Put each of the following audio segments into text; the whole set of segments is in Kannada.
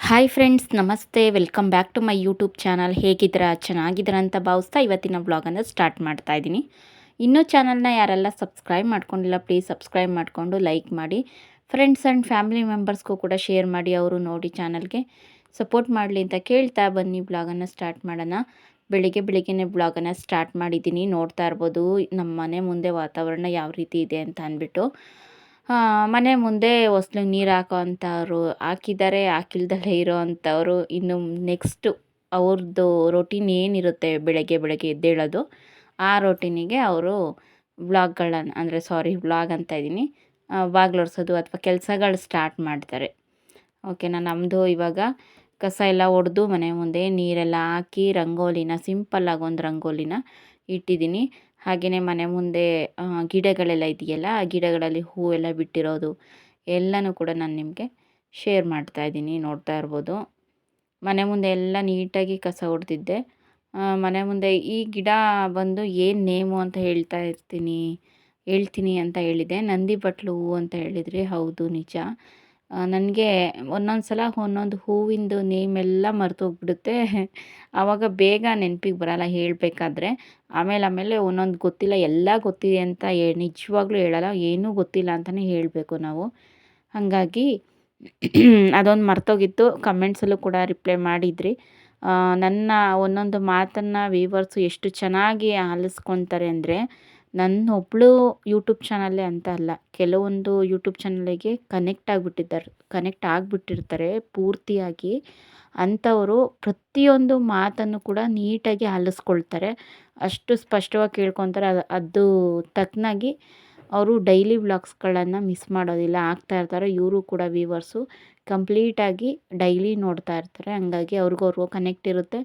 ಹಾಯ್ ಫ್ರೆಂಡ್ಸ್, ನಮಸ್ತೆ. Welcome back to my YouTube channel. ಹೇಗಿದ್ದೀರಾ? ಚೆನ್ನಾಗಿದ್ದೀರಾ ಅಂತ ಭಾವಿಸ್ತಾ ಇವತ್ತಿನ ವ್ಲಾಗನ್ನು ಸ್ಟಾರ್ಟ್ ಮಾಡ್ತಾ ಇದ್ದೀನಿ. ಇನ್ನೂ ಚಾನಲ್ನ ಯಾರೆಲ್ಲ ಸಬ್ಸ್ಕ್ರೈಬ್ ಮಾಡ್ಕೊಂಡಿಲ್ಲ, ಪ್ಲೀಸ್ ಸಬ್ಸ್ಕ್ರೈಬ್ ಮಾಡಿಕೊಂಡು ಲೈಕ್ ಮಾಡಿ. ಫ್ರೆಂಡ್ಸ್ ಆ್ಯಂಡ್ ಫ್ಯಾಮಿಲಿ ಮೆಂಬರ್ಸ್ಗೂ ಕೂಡ ಶೇರ್ ಮಾಡಿ, ಅವರು ನೋಡಿ ಚಾನಲ್ಗೆ ಸಪೋರ್ಟ್ ಮಾಡಲಿ ಅಂತ ಕೇಳ್ತಾ ಬನ್ನಿ ವ್ಲಾಗನ್ನು ಸ್ಟಾರ್ಟ್ ಮಾಡೋಣ. ಬೆಳಿಗ್ಗೆನೇ ವ್ಲಾಗನ್ನು ಸ್ಟಾರ್ಟ್ ಮಾಡಿದ್ದೀನಿ. ನೋಡ್ತಾ ಇರ್ಬೋದು ನಮ್ಮ ಮನೆ ಮುಂದೆ ವಾತಾವರಣ ಯಾವ ರೀತಿ ಇದೆ ಅಂತ ಅಂದ್ಬಿಟ್ಟು. ಮನೆ ಮುಂದೆ ಹೊಸ್ಲಿಗೆ ನೀರು ಹಾಕೋ ಅಂಥವ್ರು ಹಾಕಿದ್ದಾರೆ, ಹಾಕಿಲ್ದಲೇ ಇರೋ ಅಂಥವ್ರು ಇನ್ನು ನೆಕ್ಸ್ಟು ಅವ್ರದ್ದು ರೊಟೀನ್ ಏನಿರುತ್ತೆ ಬೆಳಗ್ಗೆ ಎದ್ದೇಳೋದು, ಆ ರೊಟೀನಿಗೆ ಅವರು ವ್ಲಾಗ್ಗಳನ್ನು ವ್ಲಾಗ್ ಅಂತ ಇದ್ದೀನಿ, ಬಾಗ್ಲೊರ್ಸೋದು ಅಥವಾ ಕೆಲಸಗಳು ಸ್ಟಾರ್ಟ್ ಮಾಡ್ತಾರೆ. ಓಕೆನಾ. ನಮ್ಮದು ಇವಾಗ ಕಸ ಎಲ್ಲ ಹೊಡೆದು ಮನೆ ಮುಂದೆ ನೀರೆಲ್ಲ ಹಾಕಿ ರಂಗೋಲಿನ ಸಿಂಪಲ್ಲಾಗಿ ಒಂದು ರಂಗೋಲಿನ ಇಟ್ಟಿದ್ದೀನಿ. ಹಾಗೆಯೇ ಮನೆ ಮುಂದೆ ಗಿಡಗಳೆಲ್ಲ ಇದೆಯಲ್ಲ, ಆ ಗಿಡಗಳಲ್ಲಿ ಹೂವೆಲ್ಲ ಬಿಟ್ಟಿರೋದು ಎಲ್ಲನೂ ಕೂಡ ನಾನು ನಿಮಗೆ ಶೇರ್ ಮಾಡ್ತಾಯಿದ್ದೀನಿ. ನೋಡ್ತಾ ಇರ್ಬೋದು ಮನೆ ಮುಂದೆ ಎಲ್ಲ ನೀಟಾಗಿ ಕಸ ಹೊಡೆದಿದ್ದೆ. ಮನೆ ಮುಂದೆ ಈ ಗಿಡ ಬಂದು ಏನು ನೇಮು ಅಂತ ಹೇಳ್ತೀನಿ ಅಂತ ಹೇಳಿದೆ. ನಂದಿ ಬಟ್ಲು ಹೂವು ಅಂತ ಹೇಳಿದ್ರಿ. ಹೌದು, ನಿಜ. ನನಗೆ ಒಂದೊಂದು ಸಲ ಒಂದೊಂದು ಹೂವಿಂದು ನೇಮೆಲ್ಲ ಮರ್ತೋಗ್ಬಿಡುತ್ತೆ. ಆವಾಗ ಬೇಗ ನೆನಪಿಗೆ ಬರೋಲ್ಲ ಹೇಳಬೇಕಾದ್ರೆ. ಆಮೇಲೆ ಒಂದೊಂದು ಗೊತ್ತಿಲ್ಲ, ಎಲ್ಲ ಗೊತ್ತಿದೆ ಅಂತ ನಿಜವಾಗ್ಲೂ ಹೇಳಲ್ಲ, ಏನೂ ಗೊತ್ತಿಲ್ಲ ಅಂತಲೇ ಹೇಳಬೇಕು ನಾವು. ಹಾಗಾಗಿ ಅದೊಂದು ಮರ್ತೋಗಿತ್ತು. ಕಮೆಂಟ್ಸಲ್ಲೂ ಕೂಡ ರಿಪ್ಲೈ ಮಾಡಿದ್ರಿ. ನನ್ನ ಒಂದೊಂದು ಮಾತನ್ನು ವ್ಯೂವರ್ಸು ಎಷ್ಟು ಚೆನ್ನಾಗಿ ಆಲಿಸ್ಕೊತಾರೆ ಅಂದರೆ, ನನ್ನೊಬ್ಬಳು ಯೂಟ್ಯೂಬ್ ಚಾನಲ್ಲೇ ಅಂತ ಅಲ್ಲ, ಕೆಲವೊಂದು ಯೂಟ್ಯೂಬ್ ಚಾನಲಿಗೆ ಕನೆಕ್ಟ್ ಆಗಿಬಿಟ್ಟಿರ್ತಾರೆ ಪೂರ್ತಿಯಾಗಿ. ಅಂಥವರು ಪ್ರತಿಯೊಂದು ಮಾತನ್ನು ಕೂಡ ನೀಟಾಗಿ ಆಲಿಸ್ಕೊಳ್ತಾರೆ, ಅಷ್ಟು ಸ್ಪಷ್ಟವಾಗಿ ಕೇಳ್ಕೊತಾರೆ. ಅದು ತಕ್ಕನಾಗಿ ಅವರು ಡೈಲಿ ವ್ಲಾಗ್ಸ್ಗಳನ್ನು ಮಿಸ್ ಮಾಡೋದಿಲ್ಲ, ಇರ್ತಾರೆ. ಇವರು ಕೂಡ ವ್ಯೂವರ್ಸು ಕಂಪ್ಲೀಟಾಗಿ ಡೈಲಿ ನೋಡ್ತಾ ಇರ್ತಾರೆ. ಹಂಗಾಗಿ ಅವ್ರಿಗೂ ಕನೆಕ್ಟ್ ಇರುತ್ತೆ,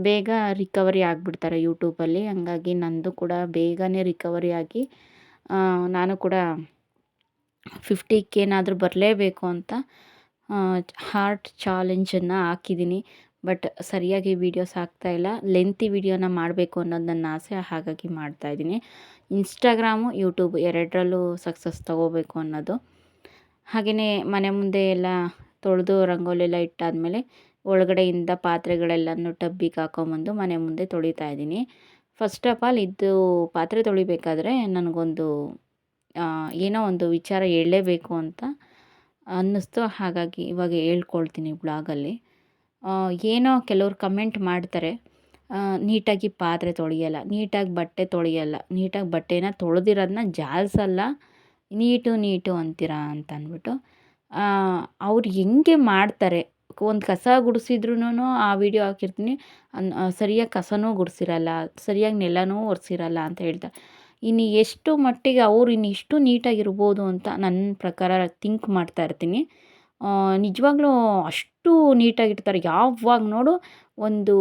ಬೇಗ ರಿಕವರಿ ಆಗಿಬಿಡ್ತಾರೆ ಯೂಟ್ಯೂಬಲ್ಲಿ. ಹಂಗಾಗಿ ನಂದು ಕೂಡ ಬೇಗನೆ ರಿಕವರಿ ಆಗಿ ನಾನು ಕೂಡ 50K ಏನಾದರೂ ಬರಲೇಬೇಕು ಅಂತ ಹಾರ್ಟ್ ಚಾಲೆಂಜನ್ನು ಹಾಕಿದ್ದೀನಿ. ಬಟ್ ಸರಿಯಾಗಿ ವೀಡಿಯೋಸ್ ಆಗ್ತಾಯಿಲ್ಲ. ಲೆಂತಿ ವೀಡಿಯೋನ ಮಾಡಬೇಕು ಅನ್ನೋದು ನನ್ನ ಆಸೆ, ಹಾಗಾಗಿ ಮಾಡ್ತಾಯಿದ್ದೀನಿ. ಇನ್ಸ್ಟಾಗ್ರಾಮು, ಯೂಟ್ಯೂಬ್ ಎರಡರಲ್ಲೂ ಸಕ್ಸಸ್ ತೊಗೋಬೇಕು ಅನ್ನೋದು. ಹಾಗೆಯೇ ಮನೆ ಮುಂದೆ ಎಲ್ಲ ತೊಳೆದು ರಂಗೋಲಿ ಎಲ್ಲ ಇಟ್ಟಾದಮೇಲೆ ಒಳಗಡೆಯಿಂದ ಪಾತ್ರೆಗಳೆಲ್ಲನೂ ಟಬ್ಬಿಗೆ ಹಾಕೊಂಬಂದು ಮನೆ ಮುಂದೆ ತೊಳಿತಾ ಇದ್ದೀನಿ. ಫಸ್ಟ್ ಆಫ್ ಆಲ್ ಇದು ಪಾತ್ರೆ ತೊಳಿಬೇಕಾದ್ರೆ ನನಗೊಂದು ಏನೋ ಒಂದು ವಿಚಾರ ಹೇಳಲೇಬೇಕು ಅಂತ ಅನ್ನಿಸ್ತು. ಹಾಗಾಗಿ ಇವಾಗ ಹೇಳ್ಕೊಳ್ತೀನಿ ಬ್ಲಾಗಲ್ಲಿ. ಏನೋ ಕೆಲವ್ರು ಕಮೆಂಟ್ ಮಾಡ್ತಾರೆ, ನೀಟಾಗಿ ಪಾತ್ರೆ ತೊಳೆಯಲ್ಲ, ನೀಟಾಗಿ ಬಟ್ಟೆ ತೊಳೆಯಲ್ಲ, ನೀಟಾಗಿ ಬಟ್ಟೆನ ತೊಳೆದಿರೋದನ್ನ ಜಾಲಿಸಲ್ಲ, ನೀಟು ಅಂತೀರಾ ಅಂತ ಅಂದ್ಬಿಟ್ಟು. ಅವ್ರು ಹೆಂಗೆ ಮಾಡ್ತಾರೆ, ಒಂದು ಕಸ ಗುಡಿಸಿದ್ರೂ ಆ ವಿಡಿಯೋ ಹಾಕಿರ್ತೀನಿ, ಸರಿಯಾಗಿ ಕಸನೂ ಗುಡಿಸಿರಲ್ಲ, ಸರಿಯಾಗಿ ನೆಲನೂ ಒರೆಸಿರಲ್ಲ ಅಂತ ಹೇಳ್ತಾರೆ. ಇನ್ನು ಎಷ್ಟು ಮಟ್ಟಿಗೆ ಅವ್ರು ಇಷ್ಟು ನೀಟಾಗಿರ್ಬೋದು ಅಂತ ನನ್ನ ಪ್ರಕಾರ ಥಿಂಕ್ ಮಾಡ್ತಾ ಇರ್ತೀನಿ. ನಿಜವಾಗ್ಲೂ ಅಷ್ಟು ನೀಟಾಗಿರ್ತಾರೆ. ಯಾವಾಗ ನೋಡು ಒಂದು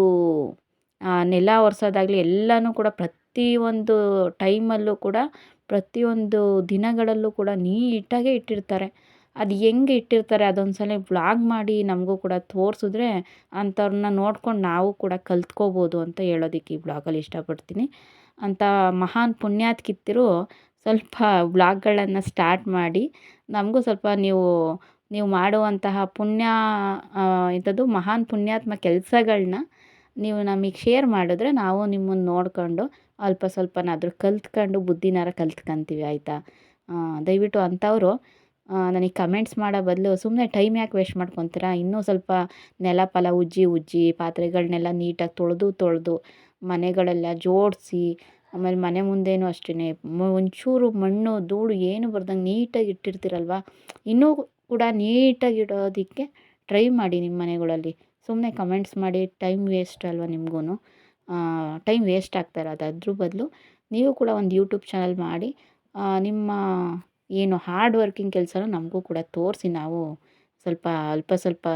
ನೆಲ ಒರೆಸೋದಾಗಲಿ ಎಲ್ಲನೂ ಕೂಡ ಪ್ರತಿಯೊಂದು ಟೈಮಲ್ಲೂ ಕೂಡ ಪ್ರತಿಯೊಂದು ದಿನಗಳಲ್ಲೂ ಕೂಡ ನೀಟಾಗೇ ಇಟ್ಟಿರ್ತಾರೆ. ಅದು ಹೆಂಗೆ ಇಟ್ಟಿರ್ತಾರೆ ಅದೊಂದು ಸಲ ವ್ಲಾಗ್ ಮಾಡಿ ನಮಗೂ ಕೂಡ ತೋರಿಸಿದ್ರೆ ಅಂಥವ್ರನ್ನ ನೋಡ್ಕೊಂಡು ನಾವು ಕೂಡ ಕಲ್ತ್ಕೋಬೋದು ಅಂತ ಹೇಳೋದಕ್ಕೆ ಈ ವ್ಲಾಗಲ್ಲಿ ಇಷ್ಟಪಡ್ತೀನಿ. ಅಂಥ ಮಹಾನ್ ಪುಣ್ಯಾತ್ಕಿತ್ತಿರು ಸ್ವಲ್ಪ ವ್ಲಾಗ್ಗಳನ್ನು ಸ್ಟಾರ್ಟ್ ಮಾಡಿ ನಮಗೂ ಸ್ವಲ್ಪ ನೀವು ಮಾಡುವಂತಹ ಮಹಾನ್ ಪುಣ್ಯಾತ್ಮ ಕೆಲಸಗಳನ್ನ ನೀವು ನಮಗೆ ಶೇರ್ ಮಾಡಿದ್ರೆ ನಾವು ನಿಮ್ಮನ್ನು ನೋಡ್ಕೊಂಡು ಅಲ್ಪ ಸ್ವಲ್ಪನಾದರೂ ಕಲ್ತ್ಕೊಂಡು ಬುದ್ಧಿನಾರ ಕಲ್ತ್ಕೊಂತೀವಿ, ಆಯಿತಾ. ದಯವಿಟ್ಟು ಅಂಥವರು ನನಗೆ ಕಮೆಂಟ್ಸ್ ಮಾಡೋ ಬದಲು ಸುಮ್ಮನೆ ಟೈಮ್ ಯಾಕೆ ವೇಸ್ಟ್ ಮಾಡ್ಕೊತೀರಾ, ಇನ್ನೂ ಸ್ವಲ್ಪ ನೆಲ ಪಲ ಉಜ್ಜಿ ಪಾತ್ರೆಗಳನ್ನೆಲ್ಲ ನೀಟಾಗಿ ತೊಳೆದು ಮನೆಗಳೆಲ್ಲ ಜೋಡಿಸಿ, ಆಮೇಲೆ ಮನೆ ಮುಂದೆನೂ ಅಷ್ಟೇ ಒಂಚೂರು ಮಣ್ಣು ಧೂಳು ಏನು ಬರ್ದಂಗೆ ನೀಟಾಗಿ ಇಟ್ಟಿರ್ತೀರಲ್ವ, ಇನ್ನೂ ಕೂಡ ನೀಟಾಗಿ ಇಡೋದಕ್ಕೆ ಟ್ರೈ ಮಾಡಿ ನಿಮ್ಮ ಮನೆಗಳಲ್ಲಿ. ಸುಮ್ಮನೆ ಕಮೆಂಟ್ಸ್ ಮಾಡಿ ಟೈಮ್ ವೇಸ್ಟ್ ಅಲ್ವ ನಿಮಗೂ, ಟೈಮ್ ವೇಸ್ಟ್ ಆಗ್ತಾ ಇರೋದು. ಅದ್ರ ಬದಲು ನೀವು ಕೂಡ ಒಂದು ಯೂಟ್ಯೂಬ್ ಚಾನಲ್ ಮಾಡಿ ನಿಮ್ಮ ಏನು ಹಾರ್ಡ್ ವರ್ಕಿಂಗ್ ಕೆಲಸನೂ ನಮಗೂ ಕೂಡ ತೋರಿಸಿ, ನಾವು ಅಲ್ಪ ಸ್ವಲ್ಪ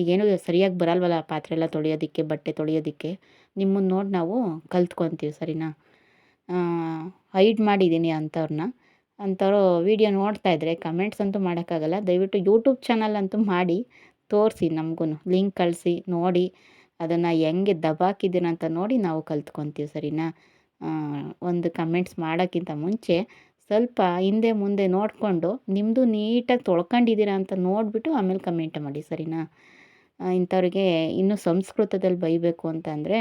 ಈಗೇನು ಸರಿಯಾಗಿ ಬರಲ್ವಲ್ಲ ಪಾತ್ರೆ ಎಲ್ಲ ತೊಳೆಯೋದಕ್ಕೆ, ಬಟ್ಟೆ ತೊಳೆಯೋದಕ್ಕೆ, ನಿಮ್ಮನ್ನು ನೋಡಿ ನಾವು ಕಲ್ತ್ಕೊತೀವಿ, ಸರಿನಾ. ಹೈಡ್ ಮಾಡಿದ್ದೀನಿ ಅಂಥವ್ರು ವೀಡಿಯೋ ನೋಡ್ತಾಯಿದ್ರೆ ಕಮೆಂಟ್ಸ್ ಅಂತೂ ಮಾಡೋಕ್ಕಾಗಲ್ಲ. ದಯವಿಟ್ಟು ಯೂಟ್ಯೂಬ್ ಚಾನಲ್ ಅಂತೂ ಮಾಡಿ ತೋರಿಸಿ, ನಮಗೂ ಲಿಂಕ್ ಕಳಿಸಿ, ನೋಡಿ ಅದನ್ನು ಹೆಂಗೆ ದಬಾಕಿದ್ದೀನಂತ ನೋಡಿ ನಾವು ಕಲ್ತ್ಕೊತೀವಿ, ಸರಿನಾ. ಒಂದು ಕಮೆಂಟ್ಸ್ ಮಾಡೋಕ್ಕಿಂತ ಮುಂಚೆ ಸ್ವಲ್ಪ ಹಿಂದೆ ಮುಂದೆ ನೋಡಿಕೊಂಡು ನಿಮ್ಮದು ನೀಟಾಗಿ ತೊಳ್ಕೊಂಡಿದ್ದೀರಾ ಅಂತ ನೋಡಿಬಿಟ್ಟು ಆಮೇಲೆ ಕಮೆಂಟ್ ಮಾಡಿ, ಸರಿನಾ. ಇಂಥವ್ರಿಗೆ ಇನ್ನೂ ಸಂಸ್ಕೃತದಲ್ಲಿ ಬೈಬೇಕು ಅಂತಂದರೆ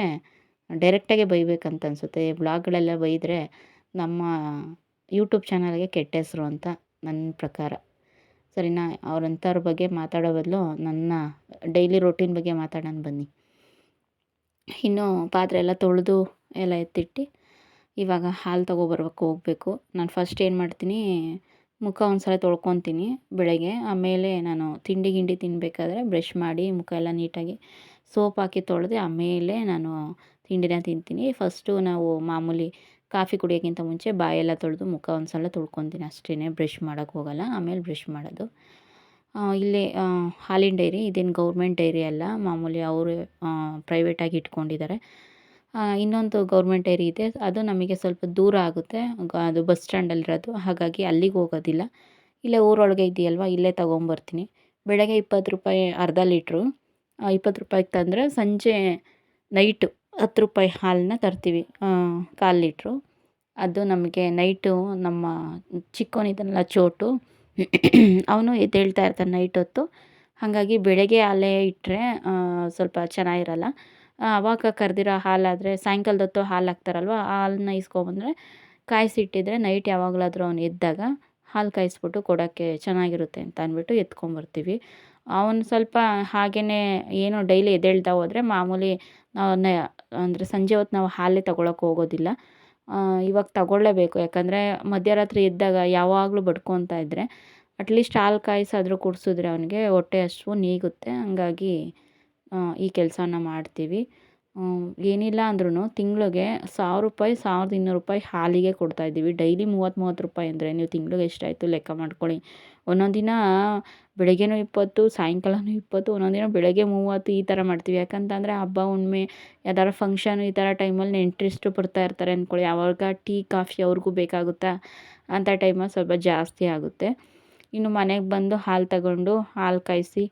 ಡೈರೆಕ್ಟಾಗೆ ಬೈಬೇಕಂತ ಅನಿಸುತ್ತೆ. ವ್ಲಾಗ್ಗಳೆಲ್ಲ ಬೈದರೆ ನಮ್ಮ ಯೂಟ್ಯೂಬ್ ಚಾನಲ್ಗೆ ಕೆಟ್ಟ ಹೆಸರು ಅಂತ ನನ್ನ ಪ್ರಕಾರ. ಸರಿನಾ? ಅವ್ರಂಥವ್ರ ಬಗ್ಗೆ ಮಾತಾಡೋ ಬದಲು ನನ್ನ ಡೈಲಿ ರೊಟೀನ್ ಬಗ್ಗೆ ಮಾತಾಡೋಣ ಬನ್ನಿ. ಇನ್ನು ಪಾತ್ರೆ ಎಲ್ಲ ತೊಳೆದು ಎಲ್ಲ ಎತ್ತಿಟ್ಟು ಇವಾಗ ಹಾಲು ತೊಗೊಬರ್ಬೇಕು ಹೋಗಬೇಕು. ನಾನು ಫಸ್ಟ್ ಏನು ಮಾಡ್ತೀನಿ, ಮುಖ ಒಂದು ಸಲ ತೊಳ್ಕೊತೀನಿ ಬೆಳಗ್ಗೆ. ಆಮೇಲೆ ನಾನು ತಿಂಡಿ ಗಿಂಡಿ ತಿನ್ನಬೇಕಾದ್ರೆ ಬ್ರಷ್ ಮಾಡಿ ಮುಖ ಎಲ್ಲ ನೀಟಾಗಿ ಸೋಪ್ ಹಾಕಿ ತೊಳೆದು ಆಮೇಲೆ ನಾನು ತಿಂಡಿನ ತಿಂತೀನಿ. ಫಸ್ಟು ನಾವು ಮಾಮೂಲಿ ಕಾಫಿ ಕುಡಿಯೋಕ್ಕಿಂತ ಮುಂಚೆ ಬಾಯೆಲ್ಲ ತೊಳೆದು ಮುಖ ಒಂದು ಸಲ ತೊಳ್ಕೊತೀನಿ ಅಷ್ಟೇ, ಬ್ರಷ್ ಮಾಡೋಕ್ಕೆ ಹೋಗಲ್ಲ. ಆಮೇಲೆ ಬ್ರಷ್ ಮಾಡೋದು. ಇಲ್ಲಿ ಹಾಲಿನ ಡೈರಿ, ಇದೇನು ಗೌರ್ಮೆಂಟ್ ಡೈರಿ ಅಲ್ಲ, ಮಾಮೂಲಿ ಅವರು ಪ್ರೈವೇಟಾಗಿ ಇಟ್ಕೊಂಡಿದ್ದಾರೆ. ಇನ್ನೊಂದು ಗೌರ್ಮೆಂಟ್ ಡೈರಿ ಇದೆ, ಅದು ನಮಗೆ ಸ್ವಲ್ಪ ದೂರ ಆಗುತ್ತೆ. ಅದು ಬಸ್ ಸ್ಟ್ಯಾಂಡಲ್ಲಿರೋದು, ಹಾಗಾಗಿ ಅಲ್ಲಿಗೆ ಹೋಗೋದಿಲ್ಲ. ಇಲ್ಲೇ ಊರೊಳಗೆ ಇದೆಯಲ್ವ, ಇಲ್ಲೇ ತೊಗೊಂಬರ್ತೀನಿ. ಬೆಳಗ್ಗೆ 20 ರೂಪಾಯಿ ಅರ್ಧ ಲೀಟ್ರು, 20 ರೂಪಾಯಿಗೆ ತಂದರೆ ಸಂಜೆ ನೈಟು 10 ರೂಪಾಯಿ ಹಾಲನ್ನ ತರ್ತೀವಿ, 1/4 ಲೀಟ್ರು. ಅದು ನಮಗೆ ನೈಟು ನಮ್ಮ ಚಿಕ್ಕವನಿದ್ದಾನಲ್ಲ ಚೋಟು, ಅವನು ಎದ್ದೇಳ್ತಾ ಇರ್ತಾನೆ ನೈಟ್ ಹೊತ್ತು. ಹಾಗಾಗಿ ಬೆಳಗ್ಗೆ ಹಾಲೇ ಇಟ್ಟರೆ ಸ್ವಲ್ಪ ಚೆನ್ನಾಗಿರಲ್ಲ. ಆವಾಗ ಕರೆದಿರೋ ಹಾಲಾದರೆ ಸಾಯಂಕಾಲದ ಹೊತ್ತು ಹಾಲು ಹಾಕ್ತಾರಲ್ವ, ಆ ಹಾಲನ್ನ ಇಸ್ಕೊಬಂದರೆ ಕಾಯಿಸಿಟ್ಟಿದ್ರೆ ನೈಟ್ ಯಾವಾಗಲಾದರೂ ಅವನು ಎದ್ದಾಗ ಹಾಲು ಕಾಯಿಸ್ಬಿಟ್ಟು ಕೊಡೋಕ್ಕೆ ಚೆನ್ನಾಗಿರುತ್ತೆ ಅಂತ ಅಂದ್ಬಿಟ್ಟು ಎತ್ಕೊಂಬರ್ತೀವಿ. ಅವನು ಸ್ವಲ್ಪ ಹಾಗೆಯೇ ಏನೋ ಡೈಲಿ ಎದ್ದೇಳ್ತಾ ಹೋದರೆ ಮಾಮೂಲಿ ಅಂದರೆ ಸಂಜೆ ಹೊತ್ತು ನಾವು ಹಾಲೇ ತೊಗೊಳಕ್ಕೆ ಹೋಗೋದಿಲ್ಲ. ಇವಾಗ ತಗೊಳ್ಳೇಬೇಕು, ಯಾಕಂದರೆ ಮಧ್ಯರಾತ್ರಿ ಎದ್ದಾಗ ಯಾವಾಗಲೂ ಬಡ್ಕೊತಾ ಇದ್ದರೆ ಅಟ್ಲೀಸ್ಟ್ ಹಾಲು ಕಾಯಿಸಾದರೂ ಕುಡಿಸಿದ್ರೆ ಅವನಿಗೆ ಹೊಟ್ಟೆ ಹಸಿವು ನೀಗುತ್ತೆ. ಹಂಗಾಗಿ ಈ ಕೆಲಸನ ಮಾಡ್ತೀವಿ. ಏನಿಲ್ಲ ಅಂದ್ರೂ ತಿಂಗಳಿಗೆ 1,000 ರೂಪಾಯಿ 1,200 ರೂಪಾಯಿ ಹಾಲಿಗೆ ಕೊಡ್ತಾಯಿದ್ದೀವಿ. ಡೈಲಿ 30 ರೂಪಾಯಿ ಅಂದರೆ ನೀವು ತಿಂಗ್ಳಿಗೆ ಎಷ್ಟಾಯಿತು ಲೆಕ್ಕ ಮಾಡ್ಕೊಳ್ಳಿ. ಒಂದೊಂದು ದಿನ ಬೆಳಗ್ಗೆನೂ 20, ಸಾಯಂಕಾಲನೂ 20, ಒಂದೊಂದು ದಿನ ಬೆಳಗ್ಗೆ 30 ಈ ಥರ ಮಾಡ್ತೀವಿ. ಯಾಕಂತಂದರೆ ಹಬ್ಬ ಹುಣ್ಣಿಮೆ ಯಾವ್ದಾರು ಫಂಕ್ಷನು ಈ ಥರ ಟೈಮಲ್ಲಿ ನೆಂಟರಿಷ್ಟು ಬರ್ತಾ ಇರ್ತಾರೆ ಅಂದ್ಕೊಳ್ಳಿ, ಆವಾಗ ಟೀ ಕಾಫಿ ಅವ್ರಿಗೂ ಬೇಕಾಗುತ್ತಾ, ಅಂಥ ಟೈಮಲ್ಲಿ ಸ್ವಲ್ಪ ಜಾಸ್ತಿ ಆಗುತ್ತೆ. ಇನ್ನು ಮನೆಗೆ ಬಂದು ಹಾಲು ತಗೊಂಡು ಹಾಲು ಕಾಯಿಸಿ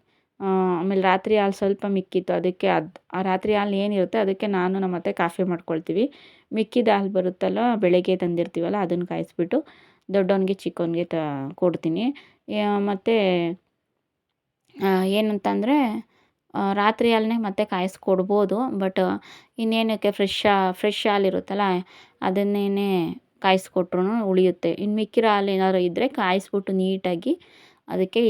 ಆಮೇಲೆ ರಾತ್ರಿ ಹಾಲು ಸ್ವಲ್ಪ ಮಿಕ್ಕಿತ್ತು, ಅದಕ್ಕೆ ಆ ರಾತ್ರಿ ಹಾಲು ಏನಿರುತ್ತೆ ಅದಕ್ಕೆ ನಾನು ನಮ್ಮ ಅತ್ತೆ ಕಾಫಿ ಮಾಡ್ಕೊಳ್ತೀವಿ. ಮಿಕ್ಕಿದ ಹಾಲು ಬರುತ್ತಲ್ಲ ಬೆಳಗ್ಗೆ ತಂದಿರ್ತೀವಲ್ಲ, ಅದನ್ನು ಕಾಯಿಸ್ಬಿಟ್ಟು ದೊಡ್ಡವನಿಗೆ ಚಿಕ್ಕವನಿಗೆ ಕೊಡ್ತೀನಿ. ಮತ್ತು ಏನಂತಂದರೆ ರಾತ್ರಿ ಹಾಲನ್ನೇ ಮತ್ತೆ ಕಾಯಿಸ್ಕೊಡ್ಬೋದು, ಬಟ್ ಇನ್ನೇನಕ್ಕೆ ಫ್ರೆಶ್ ಹಾಲಿರುತ್ತಲ್ಲ ಅದನ್ನೇ ಕಾಯಿಸ್ಕೊಟ್ರೂ ಉಳಿಯುತ್ತೆ. ಇನ್ನು ಮಿಕ್ಕಿರೋ ಹಾಲು ಏನಾದ್ರು ಇದ್ದರೆ ಕಾಯಿಸ್ಬಿಟ್ಟು ನೀಟಾಗಿ ಅದಕ್ಕೆ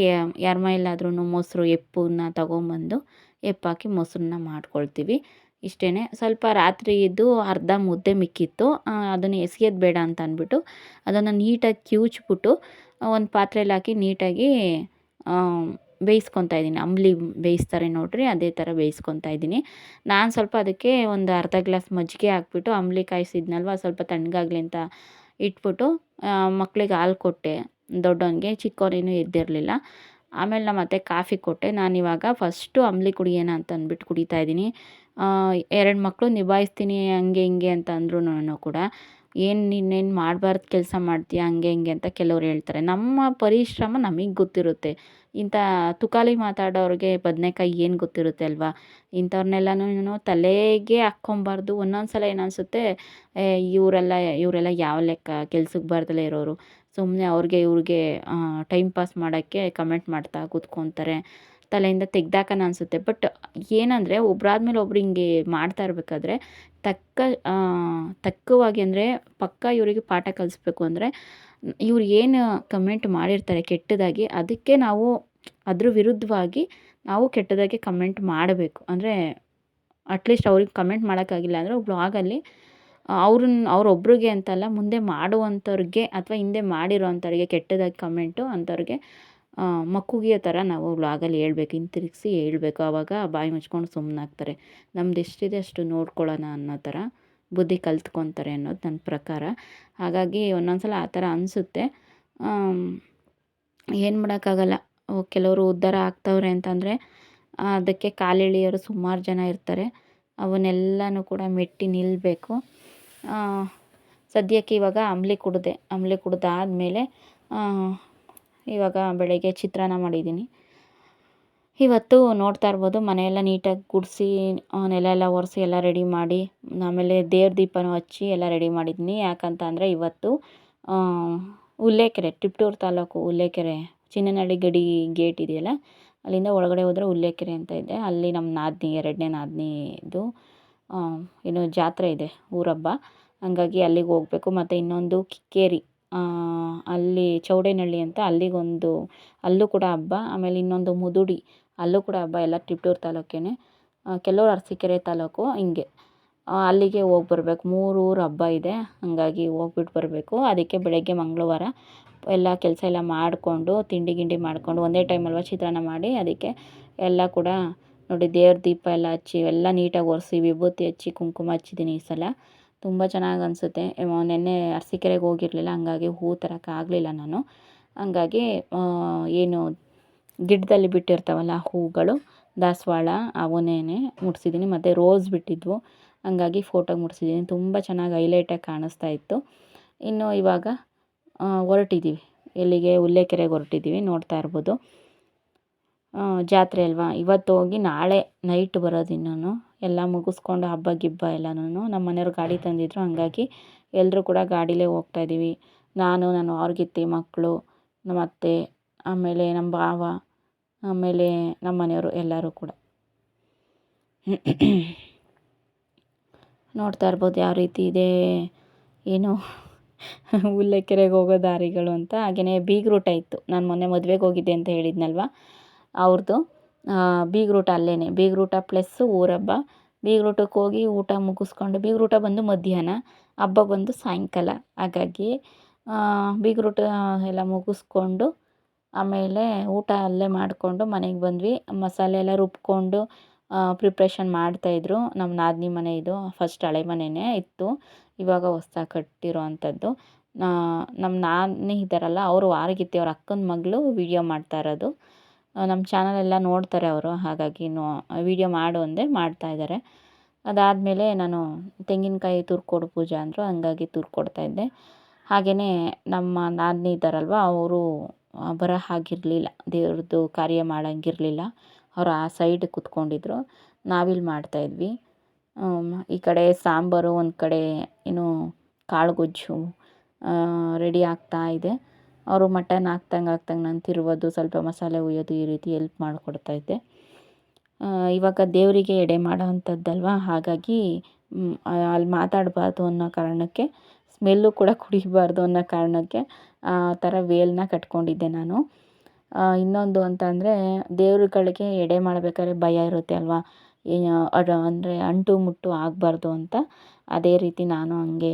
ಯಾರ್ಮೈಲಾದ್ರೂ ಮೊಸರು ಎಪ್ಪನ್ನ ತಗೊಂಬಂದು ಎಪ್ಪಾಕಿ ಮೊಸರನ್ನ ಮಾಡ್ಕೊಳ್ತೀವಿ. ಇಷ್ಟೇ. ಸ್ವಲ್ಪ ರಾತ್ರಿದು ಅರ್ಧ ಮುದ್ದೆ ಮಿಕ್ಕಿತ್ತು, ಅದನ್ನು ಎಸೆಯೋದು ಬೇಡ ಅಂತ ಅಂದ್ಬಿಟ್ಟು ಅದನ್ನು ನೀಟಾಗಿ ಕಿವುಚ್ಬಿಟ್ಟು ಒಂದು ಪಾತ್ರೆಯಲ್ಲಿ ಹಾಕಿ ನೀಟಾಗಿ ಬೇಯಿಸ್ಕೊತಾ ಇದ್ದೀನಿ. ಅಂಬಲಿ ಬೇಯಿಸ್ತಾರೆ ನೋಡಿರಿ, ಅದೇ ಥರ ಬೇಯಿಸ್ಕೊತಾ ಇದ್ದೀನಿ. ನಾನು ಸ್ವಲ್ಪ ಅದಕ್ಕೆ ಒಂದು ಅರ್ಧ ಗ್ಲಾಸ್ ಮಜ್ಜಿಗೆ ಹಾಕ್ಬಿಟ್ಟು ಅಂಬಲಿ ಕಾಯಿಸಿದ್ನಲ್ವ ಸ್ವಲ್ಪ ತಣ್ಣಗಾಗಲಿ ಅಂತ ಇಟ್ಬಿಟ್ಟು ಮಕ್ಳಿಗೆ ಹಾಲು ಕೊಟ್ಟೆ. ದೊಡ್ಡವನಿಗೆ, ಚಿಕ್ಕವನೇನು ಎದ್ದಿರಲಿಲ್ಲ. ಆಮೇಲೆ ನಮ್ಮ ಅತ್ತೆ ಕಾಫಿ ಕೊಟ್ಟೆ. ನಾನಿವಾಗ ಫಸ್ಟು ಅಂಬಲಿ ಕುಡಿಯೋಣ ಅಂತ ಅಂದ್ಬಿಟ್ಟು ಕುಡಿತಾ ಇದ್ದೀನಿ. 2 ಮಕ್ಕಳು ನಿಭಾಯಿಸ್ತೀನಿ ಹಂಗೆ ಹಿಂಗೆ ಅಂತ ಅಂದ್ರೂ ಕೂಡ, ಏನು ನೀನೇನು ಮಾಡಬಾರ್ದು ಕೆಲಸ ಮಾಡ್ತೀಯ ಹಂಗೆ ಹಿಂಗೆ ಅಂತ ಕೆಲವ್ರು ಹೇಳ್ತಾರೆ. ನಮ್ಮ ಪರಿಶ್ರಮ ನಮಗೆ ಗೊತ್ತಿರುತ್ತೆ. ಇಂಥ ತುಕಾಲಿ ಮಾತಾಡೋರಿಗೆ ಬದನೇಕಾಯಿ ಏನು ಗೊತ್ತಿರುತ್ತೆ ಅಲ್ವಾ? ಇಂಥವ್ರನ್ನೆಲ್ಲನೂ ತಲೆಗೆ ಹಾಕ್ಕೊಬಾರ್ದು. ಒಂದೊಂದು ಸಲ ಏನನ್ಸುತ್ತೆ, ಇವರೆಲ್ಲ ಯಾವ ಲೆಕ್ಕ, ಕೆಲ್ಸಕ್ಕೆ ಬಾರ್ದಲೇ ಇರೋರು, ಸುಮ್ಮನೆ ಇವ್ರಿಗೆ ಟೈಮ್ ಪಾಸ್ ಮಾಡೋಕ್ಕೆ ಕಮೆಂಟ್ ಮಾಡ್ತಾ ಕೂತ್ಕೊತಾರೆ, ತಲೆಯಿಂದ ತೆಗ್ದಾಕನ ಅನಿಸುತ್ತೆ. ಬಟ್ ಏನಂದರೆ ಒಬ್ಬರಾದ್ಮೇಲೆ ಒಬ್ರು ಹಿಂಗೆ ಮಾಡ್ತಾ ಇರಬೇಕಾದ್ರೆ ತಕ್ಕವಾಗಿ ಅಂದರೆ ಪಕ್ಕಾ ಇವರಿಗೆ ಪಾಠ ಕಲಿಸ್ಬೇಕು. ಅಂದರೆ ಇವ್ರು ಏನು ಕಮೆಂಟ್ ಮಾಡಿರ್ತಾರೆ ಕೆಟ್ಟದಾಗಿ, ಅದಕ್ಕೆ ನಾವು ಅದ್ರ ವಿರುದ್ಧವಾಗಿ ನಾವು ಕೆಟ್ಟದಾಗಿ ಕಮೆಂಟ್ ಮಾಡಬೇಕು. ಅಂದರೆ ಅಟ್ಲೀಸ್ಟ್ ಅವ್ರಿಗೆ ಕಮೆಂಟ್ ಮಾಡೋಕ್ಕಾಗಿಲ್ಲ ಅಂದರೆ ವ್ಲಾಗಲ್ಲಿ ಅವರೊಬ್ರಿಗೆ ಅಂತಲ್ಲ, ಮುಂದೆ ಮಾಡುವಂಥವ್ರಿಗೆ ಅಥವಾ ಹಿಂದೆ ಮಾಡಿರೋ ಅಂಥವ್ರಿಗೆ ಕೆಟ್ಟದಾಗಿ ಕಮೆಂಟು ಅಂಥವ್ರಿಗೆ ಮಕ್ಕುಗಿಯೋ ಥರ ನಾವು ವ್ಲಾಗಲ್ಲಿ ಹೇಳ್ಬೇಕು, ಹಿಂತಿರುಗಿಸಿ ಹೇಳ್ಬೇಕು. ಆವಾಗ ಬಾಯಿ ಮುಚ್ಕೊಂಡು ಸುಮ್ಮನಾಗ್ತಾರೆ. ನಮ್ದು ಎಷ್ಟಿದೆ ಅಷ್ಟು ನೋಡ್ಕೊಳ್ಳೋಣ ಅನ್ನೋ ಥರ ಬುದ್ಧಿ ಕಲ್ತ್ಕೊತಾರೆ ಅನ್ನೋದು ನನ್ನ ಪ್ರಕಾರ. ಹಾಗಾಗಿ ಒಂದೊಂದು ಸಲ ಆ ಥರ ಅನಿಸುತ್ತೆ. ಏನು ಮಾಡೋಕ್ಕಾಗಲ್ಲ. ಕೆಲವರು ಉದ್ಧಾರ ಆಗ್ತವ್ರೆ ಅಂತಂದರೆ ಅದಕ್ಕೆ ಕಾಲೆಳೆಯೋರು ಸುಮಾರು ಜನ ಇರ್ತಾರೆ. ಅವನ್ನೆಲ್ಲನೂ ಕೂಡ ಮೆಟ್ಟಿ ನಿಲ್ಲಬೇಕು. ಸದ್ಯಕ್ಕೆ ಇವಾಗ ಅಂಬಲಿ ಕುಡಿದಾದ್ಮೇಲೆ ಇವಾಗ ಬೆಳಗ್ಗೆ ಚಿತ್ರಾನ್ನ ಮಾಡಿದ್ದೀನಿ. ಇವತ್ತು ನೋಡ್ತಾ ಇರ್ಬೋದು, ಮನೆಯೆಲ್ಲ ನೀಟಾಗಿ ಗುಡಿಸಿ ನೆಲ ಎಲ್ಲ ಒರೆಸಿ ಎಲ್ಲ ರೆಡಿ ಮಾಡಿ, ಆಮೇಲೆ ದೇವ್ರ ದೀಪನೂ ಹಚ್ಚಿ ಎಲ್ಲ ರೆಡಿ ಮಾಡಿದ್ದೀನಿ. ಯಾಕಂತ ಅಂದರೆ ಇವತ್ತು ಉಲ್ಲೇಕೆರೆ, ತಿಪಟೂರು ತಾಲೂಕು ಉಲ್ಲೇಕೆರೆ ಚಿನ್ನನಹಳ್ಳಿ ಗಡಿ ಗೇಟ್ ಇದೆಯಲ್ಲ, ಅಲ್ಲಿಂದ ಒಳಗಡೆ ಹೋದರೆ ಹುಲ್ಲೆಕೆರೆ ಅಂತ ಇದೆ. ಅಲ್ಲಿ ನಮ್ಮ ನಾದಿನಿ, ಎರಡನೇ ನಾದಿನಿದು ಏನೋ ಜಾತ್ರೆ ಇದೆ, ಊರಹಬ್ಬ. ಹಂಗಾಗಿ ಅಲ್ಲಿಗೆ ಹೋಗಬೇಕು. ಮತ್ತು ಇನ್ನೊಂದು ಕಿಕ್ಕೇರಿ, ಅಲ್ಲಿ ಚೌಡೇನಹಳ್ಳಿ ಅಂತ, ಅಲ್ಲೂ ಕೂಡ ಹಬ್ಬ. ಆಮೇಲೆ ಇನ್ನೊಂದು ಮುದುಡಿ, ಅಲ್ಲೂ ಕೂಡ ಹಬ್ಬ. ಎಲ್ಲ ತಿಪಟೂರು ತಾಲೂಕೇನೆ, ಕೆಲವರು ಅರಸೀಕೆರೆ ತಾಲೂಕು. ಹಿಂಗೆ ಅಲ್ಲಿಗೆ ಹೋಗಿ ಬರಬೇಕು. 3 ಊರು ಹಬ್ಬ ಇದೆ. ಹಾಗಾಗಿ ಹೋಗ್ಬಿಟ್ಟು ಬರಬೇಕು. ಅದಕ್ಕೆ ಬೆಳಗ್ಗೆ ಮಂಗಳವಾರ ಎಲ್ಲ ಕೆಲಸ ಎಲ್ಲ ಮಾಡಿಕೊಂಡು, ತಿಂಡಿ ಗಿಂಡಿ ಮಾಡಿಕೊಂಡು, ಒಂದೇ ಟೈಮ್ ಅಲ್ವಾ ಚಿತ್ರಾನ್ನ ಮಾಡಿ, ಅದಕ್ಕೆ ಎಲ್ಲ ಕೂಡ ನೋಡಿ ದೇವ್ರ ದೀಪ ಎಲ್ಲ ಹಚ್ಚಿ ಎಲ್ಲ ನೀಟಾಗಿ ಒರೆಸಿ ವಿಭೂತಿ ಹಚ್ಚಿ ಕುಂಕುಮ ಹಚ್ಚಿದ್ದೀನಿ ಈ ಸಲ. ತುಂಬ ಚೆನ್ನಾಗಿ ಅನಿಸುತ್ತೆ. ನೆನ್ನೆ ಅರಸೀಕೆರೆಗೆ ಹೋಗಿರಲಿಲ್ಲ, ಹಂಗಾಗಿ ಹೂ ತರೋಕ್ಕಾಗಲಿಲ್ಲ ನಾನು. ಹಂಗಾಗಿ ಏನು ಗಿಡದಲ್ಲಿ ಬಿಟ್ಟಿರ್ತಾವಲ್ಲ ಹೂಗಳು, ದಾಸವಾಳ, ಅವನ್ನೇ ಮುಡಿಸಿದ್ದೀನಿ. ಮತ್ತು ರೋಸ್ ಬಿಟ್ಟಿದ್ವು, ಹಂಗಾಗಿ ಫೋಟೋಗೆ ಮುಡಿಸಿದ್ದೀನಿ. ತುಂಬ ಚೆನ್ನಾಗಿ ಹೈಲೈಟಾಗಿ ಕಾಣಿಸ್ತಾ ಇತ್ತು. ಇನ್ನು ಇವಾಗ ಹೊರಟಿದ್ದೀವಿ. ಎಲ್ಲಿಗೆ? ಹುಲ್ಲೆಕೆರೆಗೆ ಹೊರಟಿದ್ದೀವಿ. ನೋಡ್ತಾ ಇರ್ಬೋದು. ಜಾತ್ರೆ ಅಲ್ವಾ, ಇವತ್ತು ಹೋಗಿ ನಾಳೆ ನೈಟ್ ಬರೋದು. ಇನ್ನೂ ಎಲ್ಲ ಮುಗಿಸ್ಕೊಂಡು ಹಬ್ಬ ಗಿಬ್ಬ ಎಲ್ಲನೂ ನಮ್ಮ ಮನೆಯವ್ರು ಗಾಡಿ ತಂದಿದ್ರು, ಹಂಗಾಗಿ ಎಲ್ಲರೂ ಕೂಡ ಗಾಡೀಲೇ ಹೋಗ್ತಾಯಿದ್ದೀವಿ. ನಾನು, ನನ್ನ ಅವ್ರಗಿತ್ತಿ ಮಕ್ಕಳು, ನಮ್ಮ ಅತ್ತೆ, ಆಮೇಲೆ ನಮ್ಮ ಭಾವ, ಆಮೇಲೆ ನಮ್ಮ ಮನೆಯವರು ಎಲ್ಲರೂ ಕೂಡ ನೋಡ್ತಾ ಇರ್ಬೋದು ಯಾವ ರೀತಿ ಇದೆ ಏನು ಹುಲ್ಲೆಕೆರೆಗೆ ಹೋಗೋ ದಾರಿಗಳು ಅಂತ. ಹಾಗೆಯೇ ಬೀಗ್ರೂಟ ಇತ್ತು, ನಾನು ಮೊನ್ನೆ ಮದುವೆಗೆ ಹೋಗಿದ್ದೆ ಅಂತ ಹೇಳಿದ್ನಲ್ವ, ಅವ್ರದ್ದು ಬೀಗ್ರೂಟ ಅಲ್ಲೇ. ಬೀಗ್ರೂಟ ಪ್ಲಸ್ಸು ಊರಹಬ್ಬ. ಬೀಗ್ರೂಟಕ್ಕೆ ಹೋಗಿ ಊಟ ಮುಗಿಸ್ಕೊಂಡು, ಬೀಗ್ರೂಟ ಬಂದು ಮಧ್ಯಾಹ್ನ, ಹಬ್ಬ ಬಂದು ಸಾಯಂಕಾಲ. ಹಾಗಾಗಿ ಬೀಗ್ರೂಟ ಎಲ್ಲ ಮುಗಿಸ್ಕೊಂಡು ಆಮೇಲೆ ಊಟ ಅಲ್ಲೇ ಮಾಡಿಕೊಂಡು ಮನೆಗೆ ಬಂದ್ವಿ. ಮಸಾಲೆ ಎಲ್ಲ ರುಬ್ಕೊಂಡು ಪ್ರಿಪ್ರೇಷನ್ ಮಾಡ್ತಾಯಿದ್ರು. ನಮ್ಮ ನಾದಿನಿ ಮನೆ ಇದು, ಫಸ್ಟ್ ಹಳೆ ಮನೆಯೇ ಇತ್ತು, ಇವಾಗ ಹೊಸ್ದಾಗಿ ಕಟ್ಟಿರೋ ಅಂಥದ್ದು. ನಮ್ಮ ನಾದಿನಿ ಇದ್ದಾರಲ್ಲ, ಅವರು ವಾರಗಿತ್ತಿ ಅವ್ರ ಅಕ್ಕನ ಮಗಳು ವೀಡಿಯೋ ಮಾಡ್ತಾ ಇರೋದು. ನಮ್ಮ ಚಾನಲೆಲ್ಲ ನೋಡ್ತಾರೆ ಅವರು, ಹಾಗಾಗಿ ವೀಡಿಯೋ ಮಾಡು ಅಂದೆ ಮಾಡ್ತಾಯಿದ್ದಾರೆ. ಅದಾದಮೇಲೆ ನಾನು ತೆಂಗಿನಕಾಯಿ ತುರ್ಕೊಡು ಪೂಜಾ ಅಂದರು, ಹಂಗಾಗಿ ತುರ್ಕೊಡ್ತಾಯಿದ್ದೆ. ಹಾಗೆಯೇ ನಮ್ಮ ನಾದಿನಿ ಇದ್ದಾರಲ್ವ, ಅವರು ಬರೋ ಹಾಗಿರಲಿಲ್ಲ, ದೇವ್ರದ್ದು ಕಾರ್ಯ ಮಾಡೋಂಗಿರಲಿಲ್ಲ. ಅವರು ಆ ಸೈಡ್ ಕೂತ್ಕೊಂಡಿದ್ರು, ನಾವಿಲ್ಲಿ ಮಾಡ್ತಾಯಿದ್ವಿ. ಈ ಕಡೆ ಸಾಂಬಾರು, ಒಂದು ಕಡೆ ಏನು ಕಾಳುಗೊಜ್ಜು ರೆಡಿ ಆಗ್ತಾ ಇದೆ. ಅವರು ಮಟನ್ ಹಾಕ್ದಂಗೆ ನಾನು ತಿರುವುದು, ಸ್ವಲ್ಪ ಮಸಾಲೆ ಹುಯ್ಯೋದು, ಈ ರೀತಿ ಎಲ್ಪ್ ಮಾಡಿಕೊಡ್ತಾಯಿದ್ದೆ. ಇವಾಗ ದೇವರಿಗೆ ಎಡೆ ಮಾಡೋ ಅಂಥದ್ದಲ್ವ, ಹಾಗಾಗಿ ಅಲ್ಲಿ ಮಾತಾಡಬಾರ್ದು ಅನ್ನೋ ಕಾರಣಕ್ಕೆ, ಸ್ಮೆಲ್ಲು ಕೂಡ ಕುಡಿಬಾರ್ದು ಅನ್ನೋ ಕಾರಣಕ್ಕೆ ಆ ಥರ ವೇಲ್ನ ಕಟ್ಕೊಂಡಿದ್ದೆ ನಾನು. ಇನ್ನೊಂದು ಅಂತ ಅಂದರೆ, ದೇವ್ರುಗಳಿಗೆ ಎಡೆ ಮಾಡಬೇಕಾದ್ರೆ ಭಯ ಇರುತ್ತೆ ಅಲ್ವಾ, ಅಂದರೆ ಅಂಟು ಮುಟ್ಟು ಆಗಬಾರ್ದು ಅಂತ. ಅದೇ ರೀತಿ ನಾನು ಹಂಗೆ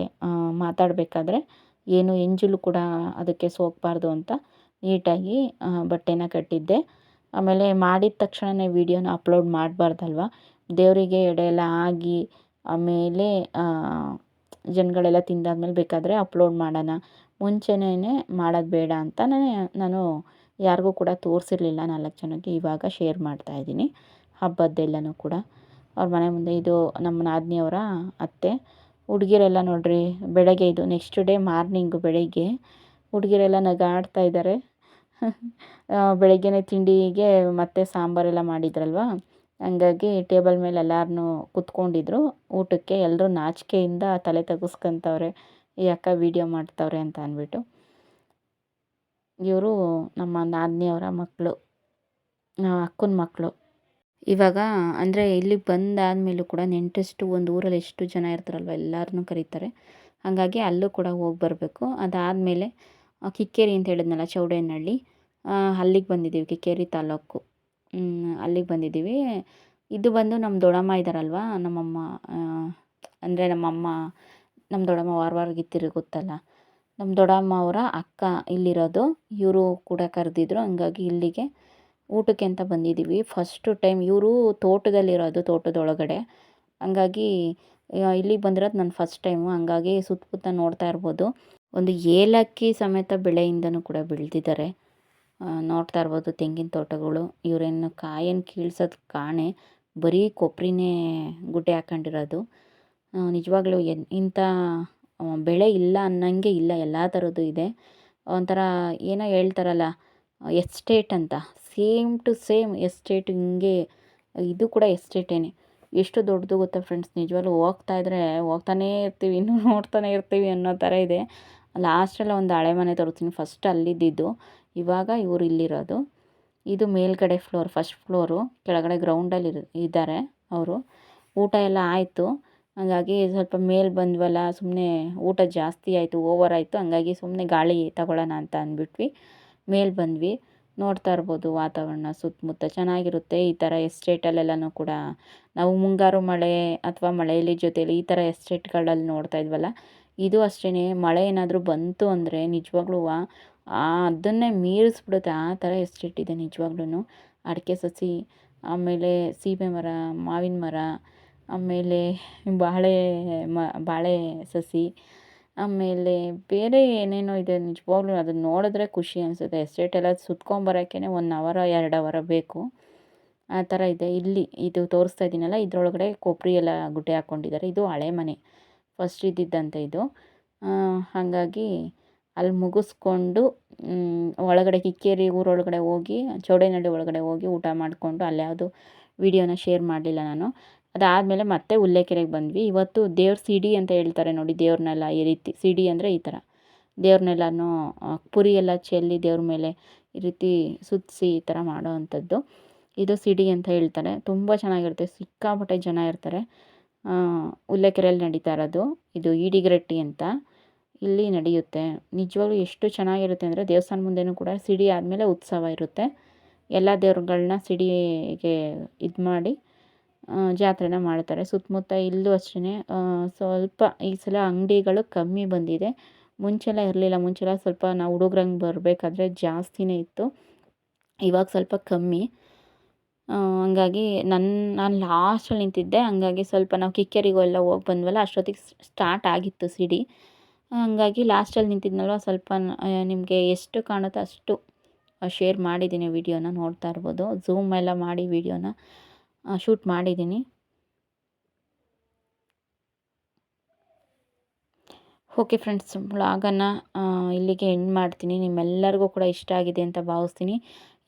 ಮಾತಾಡಬೇಕಾದ್ರೆ ಏನು ಎಂಜಲು ಕೂಡ ಅದಕ್ಕೆ ಸೋಕಬಾರ್ದು ಅಂತ ನೀಟಾಗಿ ಬಟ್ಟೆನ ಕಟ್ಟಿದ್ದೆ. ಆಮೇಲೆ ಮಾಡಿದ ತಕ್ಷಣವೇ ವೀಡಿಯೋನ ಅಪ್ಲೋಡ್ ಮಾಡಬಾರ್ದಲ್ವ, ದೇವರಿಗೆ ಎಡೆ ಎಲ್ಲ ಆಗಿ ಆಮೇಲೆ ಜನಗಳೆಲ್ಲ ತಿಂದಾದ್ಮೇಲೆ ಬೇಕಾದರೆ ಅಪ್ಲೋಡ್ ಮಾಡೋಣ, ಮುಂಚೆನೇ ಮಾಡೋದು ಬೇಡ ಅಂತ ನಾನು ಯಾರಿಗೂ ಕೂಡ ತೋರಿಸಿರಲಿಲ್ಲ, 4 ಜನಕ್ಕೆ. ಇವಾಗ ಶೇರ್ ಮಾಡ್ತಾಯಿದ್ದೀನಿ ಹಬ್ಬದ್ದೆಲ್ಲನೂ ಕೂಡ. ಅವ್ರ ಮನೆ ಮುಂದೆ ಇದು ನಮ್ಮ ನಾದಿನಿಯವರ ಅತ್ತೆ. ಹುಡುಗಿರೆಲ್ಲ ನೋಡ್ರಿ, ಬೆಳಗ್ಗೆ ಇದು ನೆಕ್ಸ್ಟ್ ಡೇ ಮಾರ್ನಿಂಗು ಬೆಳಗ್ಗೆ ಹುಡುಗಿರೆಲ್ಲ ನಗಾಡ್ತಾ ಇದ್ದಾರೆ. ಬೆಳಗ್ಗೆನೇ ತಿಂಡಿಗೆ ಮತ್ತೆ ಸಾಂಬಾರೆಲ್ಲ ಮಾಡಿದ್ರಲ್ವ, ಹಂಗಾಗಿ ಟೇಬಲ್ ಮೇಲೆ ಎಲ್ಲರೂ ಕೂತ್ಕೊಂಡಿದ್ರು ಊಟಕ್ಕೆ. ಎಲ್ಲರೂ ನಾಚಿಕೆಯಿಂದ ತಲೆ ತಗ್ಗಿಸ್ಕೊಂತವ್ರೆ, ಈ ಅಕ್ಕ ವೀಡಿಯೋ ಮಾಡ್ತವ್ರೆ ಅಂತ ಅಂದ್ಬಿಟ್ಟು. ಇವರು ನಮ್ಮ ನಾದಿನಿಯವರ ಮಕ್ಕಳು, ಅಕ್ಕನ ಮಕ್ಕಳು. ಇವಾಗ ಅಂದರೆ ಇಲ್ಲಿಗೆ ಬಂದಾದಮೇಲೂ ಕೂಡ ನೆಂಟಷ್ಟು ಒಂದು ಊರಲ್ಲಿ ಎಷ್ಟು ಜನ ಇರ್ತಾರಲ್ವ, ಎಲ್ಲರನ್ನೂ ಕರೀತಾರೆ. ಹಾಗಾಗಿ ಅಲ್ಲೂ ಕೂಡ ಹೋಗಿ ಬರಬೇಕು. ಅದಾದಮೇಲೆ ಕಿಕ್ಕೇರಿ ಅಂತ ಹೇಳಿದ್ನಲ್ಲ, ಚೌಡೇನಹಳ್ಳಿ, ಅಲ್ಲಿಗೆ ಬಂದಿದ್ದೀವಿ. ಕಿಕ್ಕೇರಿ ತಾಲೂಕು, ಅಲ್ಲಿಗೆ ಬಂದಿದ್ದೀವಿ. ಇದು ಬಂದು ನಮ್ಮ ದೊಡ್ಡಮ್ಮ ಇದ್ದಾರಲ್ವ, ನಮ್ಮಮ್ಮ, ಅಂದರೆ ನಮ್ಮಮ್ಮ, ನಮ್ಮ ದೊಡ್ಡಮ್ಮ ವಾರಗಿತ್ತಿರು ಗೊತ್ತಲ್ಲ, ನಮ್ಮ ದೊಡ್ಡಮ್ಮ ಅವರ ಅಕ್ಕ ಇಲ್ಲಿರೋದು. ಇವರು ಕೂಡ ಕರೆದಿದ್ರು, ಹಂಗಾಗಿ ಇಲ್ಲಿಗೆ ಊಟಕ್ಕೆ ಅಂತ ಬಂದಿದ್ದೀವಿ. ಫಸ್ಟು ಟೈಮ್ ಇವರು ತೋಟದಲ್ಲಿರೋದು, ತೋಟದೊಳಗಡೆ. ಹಂಗಾಗಿ ಇಲ್ಲಿಗೆ ಬಂದಿರೋದು ನನ್ನ ಫಸ್ಟ್ ಟೈಮು. ಹಂಗಾಗಿ ಸುತ್ತಮುತ್ತ ನೋಡ್ತಾ ಇರ್ಬೋದು, ಒಂದು ಏಲಕ್ಕಿ ಸಮೇತ ಬೆಳೆಯಿಂದನೂ ಕೂಡ ಬೆಳೆದಿದ್ದಾರೆ. ನೋಡ್ತಾ ಇರ್ಬೋದು ತೆಂಗಿನ ತೋಟಗಳು. ಇವರೇನು ಕಾಯನ್ನು ಕೀಳ್ಸೋದು ಕಾಣೆ, ಬರೀ ಕೊಬ್ಬರಿನೇ ಗುಡ್ಡೆ ಹಾಕೊಂಡಿರೋದು. ನಿಜವಾಗ್ಲೂ ಇಂಥ ಬೆಳೆ ಇಲ್ಲ ಅನ್ನೋಂಗೆ ಇಲ್ಲ, ಎಲ್ಲ ಥರದ್ದು ಇದೆ. ಒಂಥರ ಏನೋ ಹೇಳ್ತಾರಲ್ಲ ಎಸ್ಟೇಟ್ ಅಂತ, ಸೇಮ್ ಟು ಸೇಮ್ ಎಸ್ಟೇಟ್ ಹಿಂಗೆ. ಇದು ಕೂಡ ಎಸ್ಟೇಟೇನೆ. ಎಷ್ಟು ದೊಡ್ಡದು ಗೊತ್ತಾ ಫ್ರೆಂಡ್ಸ್, ನಿಜವಾಗ್ಲೂ ಹೋಗ್ತಾನೇ ಇರ್ತೀವಿ, ಇನ್ನೂ ನೋಡ್ತಾನೆ ಇರ್ತೀವಿ ಅನ್ನೋ ಥರ ಇದೆ. ಲಾಸ್ಟಲ್ಲಿ ಒಂದು ಹಳೆ ಮನೆ ತೋರಿಸ್ತೀನಿ, ಫಸ್ಟ್ ಅಲ್ಲಿದ್ದಿದ್ದು, ಇವಾಗ ಇವರು ಇಲ್ಲಿರೋದು. ಇದು ಮೇಲ್ಗಡೆ ಫ್ಲೋರ್, ಫಸ್ಟ್ ಫ್ಲೋರು. ಕೆಳಗಡೆ ಗ್ರೌಂಡಲ್ಲಿ ಇದ್ದಾರೆ ಅವರು. ಊಟ ಎಲ್ಲ ಆಯಿತು. ಹಾಗಾಗಿ ಸ್ವಲ್ಪ ಮೇಲೆ ಬಂದ್ವಲ್ಲ, ಸುಮ್ಮನೆ ಊಟ ಜಾಸ್ತಿ ಆಯಿತು, ಓವರ್ ಆಯಿತು. ಹಂಗಾಗಿ ಸುಮ್ಮನೆ ಗಾಳಿ ತಗೊಳ್ಳೋಣ ಅಂತ ಅಂದ್ಬಿಟ್ವಿ ಮೇಲೆ ಬಂದ್ವಿ. ನೋಡ್ತಾ ಇರ್ಬೋದು ವಾತಾವರಣ ಸುತ್ತಮುತ್ತ ಚೆನ್ನಾಗಿರುತ್ತೆ. ಈ ಥರ ಎಸ್ಟೇಟಲ್ಲೆಲ್ಲನೂ ಕೂಡ ನಾವು ಮುಂಗಾರು ಮಳೆ ಅಥವಾ ಮಳೆಯಲ್ಲಿ ಜೊತೆಯಲ್ಲಿ ಈ ಥರ ಎಸ್ಟೇಟ್ಗಳಲ್ಲಿ ನೋಡ್ತಾ ಇದ್ವಲ್ಲ, ಇದು ಅಷ್ಟೇ. ಮಳೆ ಏನಾದರೂ ಬಂತು ಅಂದರೆ ನಿಜವಾಗ್ಲೂ ಅದನ್ನೇ ಮೀರಿಸ್ಬಿಡುತ್ತೆ, ಆ ಥರ ಎಸ್ಟೇಟ್ ಇದೆ ನಿಜವಾಗ್ಲೂ. ಅಡಿಕೆ ಸಸಿ, ಆಮೇಲೆ ಸೀಬೆ ಮರ, ಮಾವಿನ ಮರ, ಆಮೇಲೆ ಬಾಳೆ ಸಸಿ, ಆಮೇಲೆ ಬೇರೆ ಏನೇನೋ ಇದೆ. ನಿಜವಾಗ್ಲೂ ಅದನ್ನ ನೋಡಿದ್ರೆ ಖುಷಿ ಅನಿಸುತ್ತೆ. ಎಸ್ಟೇಟೆಲ್ಲ ಸುತ್ಕೊಂಬರೋಕ್ಕೇ 1 ಅವರ್ 2 ಅವರ್ ಬೇಕು, ಆ ಥರ ಇದೆ. ಇಲ್ಲಿ ಇದು ತೋರಿಸ್ತಾ ಇದ್ದೀನಲ್ಲ, ಇದರೊಳಗಡೆ ಕೊಬ್ಬರಿ ಎಲ್ಲ ಗುಡ್ಡೆ ಹಾಕ್ಕೊಂಡಿದ್ದಾರೆ. ಇದು ಹಳೆ ಮನೆ, ಫಸ್ಟ್ ಇದ್ದಿದ್ದಂತೆ ಇದು. ಹಾಗಾಗಿ ಅಲ್ಲಿ ಮುಗಿಸ್ಕೊಂಡು ಒಳಗಡೆ ಕಿಕ್ಕೇರಿ ಊರೊಳಗಡೆ ಹೋಗಿ, ಚೌಡೇನಹಳ್ಳಿ ಒಳಗಡೆ ಹೋಗಿ ಊಟ ಮಾಡಿಕೊಂಡು, ಅಲ್ಲಿ ಯಾವುದು ವೀಡಿಯೋನ ಶೇರ್ ಮಾಡಲಿಲ್ಲ ನಾನು. ಅದಾದಮೇಲೆ ಮತ್ತೆ ಉಲ್ಲೇಕೆರೆಗೆ ಬಂದ್ವಿ. ಇವತ್ತು ದೇವ್ರ ಸಿಡಿ ಅಂತ ಹೇಳ್ತಾರೆ ನೋಡಿ, ದೇವ್ರನ್ನೆಲ್ಲ ಈ ರೀತಿ ಸಿಡಿ ಅಂದರೆ ಈ ಥರ ದೇವ್ರನ್ನೆಲ್ಲನೂ ಪುರಿ ಎಲ್ಲ ಚೆಲ್ಲಿ ದೇವ್ರ ಮೇಲೆ ಈ ರೀತಿ ಸುತ್ತಿಸಿ ಈ ಥರ ಮಾಡೋ ಅಂಥದ್ದು. ಇದು ಸಿಡಿ ಅಂತ ಹೇಳ್ತಾರೆ. ತುಂಬ ಚೆನ್ನಾಗಿರುತ್ತೆ, ಸಿಕ್ಕಾಪಟ್ಟೆ ಜನ ಇರ್ತಾರೆ. ಉಲ್ಲೇಕೆರೆಯಲ್ಲಿ ನಡೀತಾ ಇರೋದು ಇದು ಈಡಿಗರಟ್ಟಿ ಅಂತ, ಇಲ್ಲಿ ನಡೆಯುತ್ತೆ. ನಿಜವಾಗ್ಲೂ ಎಷ್ಟು ಚೆನ್ನಾಗಿರುತ್ತೆ ಅಂದರೆ, ದೇವಸ್ಥಾನ ಮುಂದೆನೂ ಕೂಡ ಸಿಡಿ ಆದಮೇಲೆ ಉತ್ಸವ ಇರುತ್ತೆ. ಎಲ್ಲ ದೇವ್ರುಗಳನ್ನ ಸಿಡಿಗೆ ಇದು ಮಾಡಿ ಜಾತ್ರೆನ ಮಾಡ್ತಾರೆ. ಸುತ್ತಮುತ್ತ ಇಲ್ಲೂ ಅಷ್ಟೇ ಸ್ವಲ್ಪ ಈ ಸಲ ಅಂಗಡಿಗಳು ಕಮ್ಮಿ ಬಂದಿದೆ. ಮುಂಚೆಲ್ಲ ಇರಲಿಲ್ಲ. ಮುಂಚೆಲ್ಲ ಸ್ವಲ್ಪ ನಾವು ಹುಡುಗ್ರಂಗೆ ಬರಬೇಕಾದ್ರೆ ಜಾಸ್ತಿನೇ ಇತ್ತು, ಇವಾಗ ಸ್ವಲ್ಪ ಕಮ್ಮಿ. ಹಂಗಾಗಿ ನಾನು ಲಾಸ್ಟಲ್ಲಿ ನಿಂತಿದ್ದೆ. ಹಂಗಾಗಿ ಸ್ವಲ್ಪ ನಾವು ಕಿಕ್ಕೇರಿಗೆಲ್ಲ ಹೋಗಿ ಬಂದ್ವಲ್ಲ, ಅಷ್ಟೊತ್ತಿಗೆ ಸ್ಟಾರ್ಟ್ ಆಗಿತ್ತು ಸಿಡಿ. ಹಂಗಾಗಿ ಲಾಸ್ಟಲ್ಲಿ ನಿಂತಿದ್ನಲ್ವ, ಸ್ವಲ್ಪ ನಿಮಗೆ ಎಷ್ಟು ಕಾಣುತ್ತೋ ಅಷ್ಟು ಶೇರ್ ಮಾಡಿದ್ದೀನಿ. ವಿಡಿಯೋನ ನೋಡ್ತಾ ಇರ್ಬೋದು. ಝೂಮ್ ಎಲ್ಲ ಮಾಡಿ ವಿಡಿಯೋನ ಶೂಟ್ ಮಾಡಿದ್ದೀನಿ. ಓಕೆ ಫ್ರೆಂಡ್ಸ್, ವ್ಲಾಗನ್ನು ಇಲ್ಲಿಗೆ ಎಂಡ್ ಮಾಡ್ತೀನಿ. ನಿಮ್ಮೆಲ್ಲರಿಗೂ ಕೂಡ ಇಷ್ಟ ಆಗಿದೆ ಅಂತ ಭಾವಿಸ್ತೀನಿ.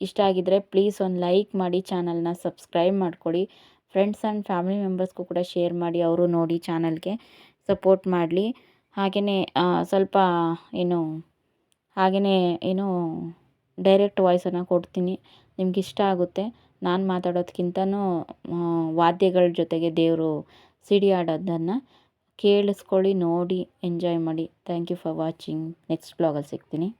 ಇಷ್ಟ ಆಗಿದ್ದರೆ ಪ್ಲೀಸ್ ಒಂದು ಲೈಕ್ ಮಾಡಿ, ಚಾನಲ್ನ ಸಬ್ಸ್ಕ್ರೈಬ್ ಮಾಡ್ಕೊಳ್ಳಿ. ಫ್ರೆಂಡ್ಸ್ ಆ್ಯಂಡ್ ಫ್ಯಾಮಿಲಿ ಮೆಂಬರ್ಸ್ಗೂ ಕೂಡ ಶೇರ್ ಮಾಡಿ, ಅವರು ನೋಡಿ ಚಾನಲ್ಗೆ ಸಪೋರ್ಟ್ ಮಾಡಲಿ. ಹಾಗೆಯೇ ಸ್ವಲ್ಪ ಏನು ಡೈರೆಕ್ಟ್ ವಾಯ್ಸನ್ನು ಕೊಡ್ತೀನಿ, ನಿಮ್ಗೆ ಇಷ್ಟ ಆಗುತ್ತೆ. ನಾನು ಮಾತಾಡೋದಕ್ಕಿಂತನೂ ವಾದ್ಯಗಳ ಜೊತೆಗೆ ದೇವರು ಸಿಡಿ ಆಡೋದನ್ನು ಕೇಳಿಸ್ಕೊಳ್ಳಿ, ನೋಡಿ, ಎಂಜಾಯ್ ಮಾಡಿ. Thank you for watching. Next ಬ್ಲಾಗಲ್ಲಿ ಸಿಗ್ತೀನಿ.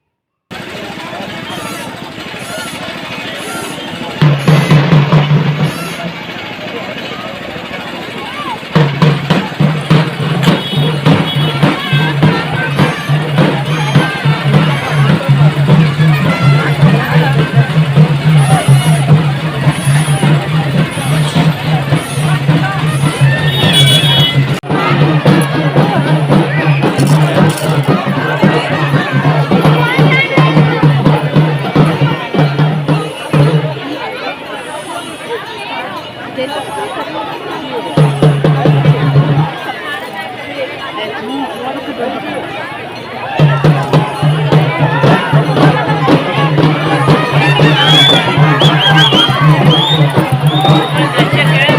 Gracias.